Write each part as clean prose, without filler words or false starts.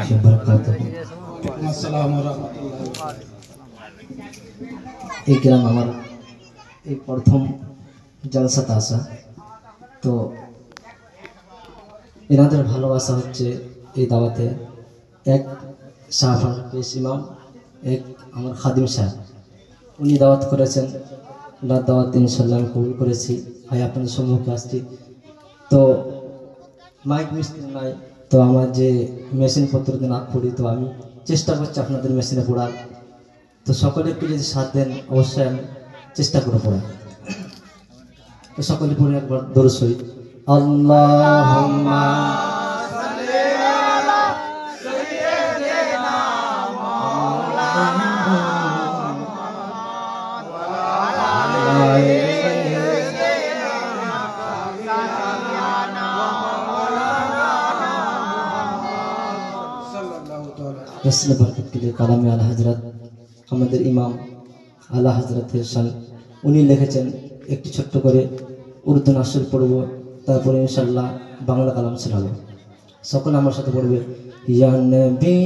वरहमतुल्लाहि वबरकातुहू। अस्सलाम वरहमतुल्लाह। এই গ্রাম আমার এই প্রথম জলসাতে আসা, তো এনাদের ভালোবাসা হচ্ছে এই দাওয়াতে। এক শাহফান পেশ ইমাম, এক আমার খাদিম সাহেব, উনি দাওয়াত করেছেন। ওনার দাওয়াত ইনশাল্লাহ আমি কবুল করেছি। ভাই আপনাদের সম্মুখে আসছি। তো মাইক মিস্ত্রি নাই, তো আমার যে মেশিন পত্র দিয়ে নাক পড়ি, তো আমি চেষ্টা করছি আপনাদের মেশিনে পড়ার। তো সকলে একটু যদি সাথ দেন অবশ্যই আমি চেষ্টা করে পড়ার। তো সকলে পড়ে একবার দরুদ শরীফ। আল্লাহুম্মা रसूल बरकत के लिए कलाम आला हजरत আমাদের ইমাম আলা হযরতের শান উনি লিখেছেন। একটু ছোট্ট করে উর্দু নাসর পড়ব, তারপরে ইনশাআল্লাহ বাংলা কালাম শোনাবো। সকলে আমার সাথে পড়বে। ইয়া নবী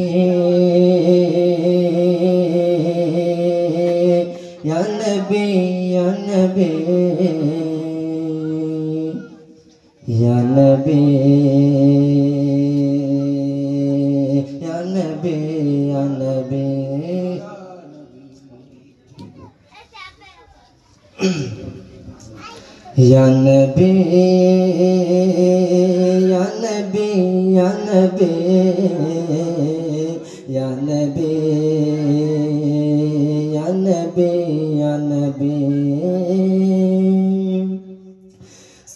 ইয়া নবী ইয়া নবী ইয়া নবী ইয়া নবী ইয়া নবী या नबी या नबी या नबी या नबी या नबी या नबी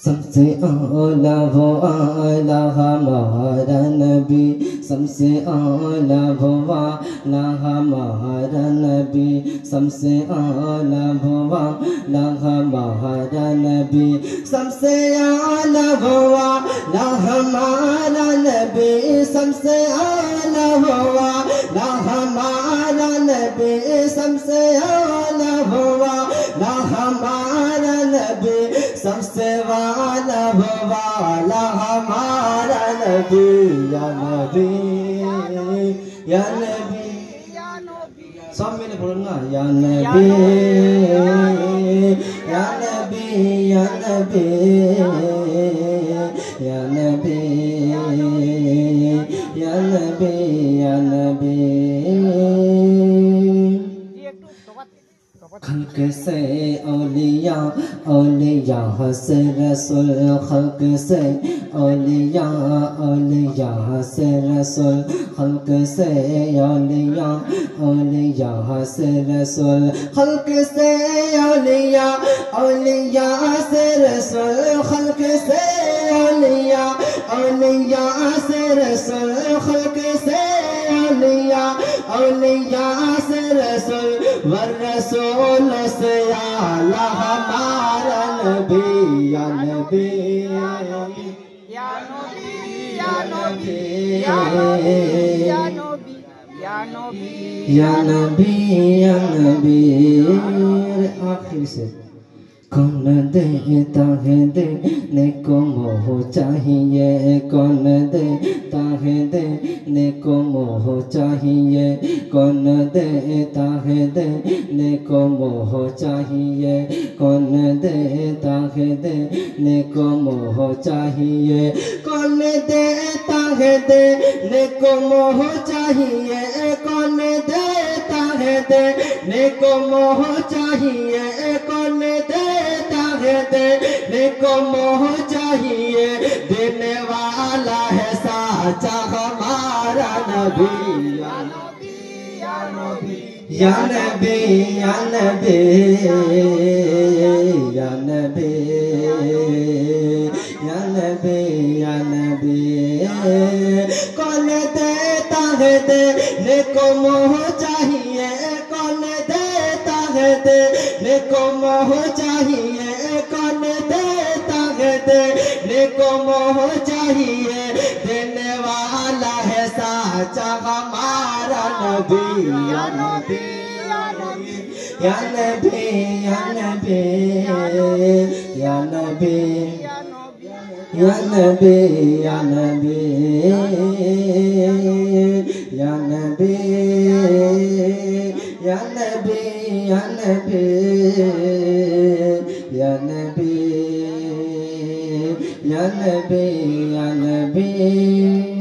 सबसे आला वो आला हमारा नबी, सबसे आला वो आला हमारा नबी, सबसे आला वो आला हमारा नबी, सबसे आला वो आला हमारा नबी, सबसे आला वो आला हमारा नबी, सबसे आला वो आला हमारा नबी, सबसे वाला वो वाला हमारा नबी। या नबी या नबी सब मिले बोलो ना। या नबी या नबी या नबी या नबी या नबी या नबी खल्क से औलिया औलिया से रसूल, खल्क से औलिया औलिया से रसूल, खल्क से औलिया औलिया से रसूल, खल्क से औलिया औलिया से रसूल, खल्क से औलिया औलिया से रसूल, खल्क से औलिया औलिया से रसूल, वर रसूल से आला हमारा नबी। या नबी या नबी या नबी या नबी या नबी या नबी या नबी। आखिर से कौन देता है देने को मोह चाहिए, कौन देता है देने को मोह चाहिए, कौन देता है देने को मोह चाहिए, कौन देता है देने को मोह चाहिए, कौन देता है देने को मोह चाहिए, कौन देता है देने को मोह चाहिए, कौन देता है देने को मोह चाहिए, देने वाला है साचा हमारा नबी। या नबी या नबी या नबी या नबी या नबी या नबी या नबी। कौन देता है देने को मोह चाहिए, कौन देता है देने को मोह चाहिए, कौन देता है देने को मोह चाहिए, देने वाला है साचा हमारा नबी। या नबी या नबी या नबी या नबी या नबी या नबी या नबी या नबी या नबी या नबी या नबी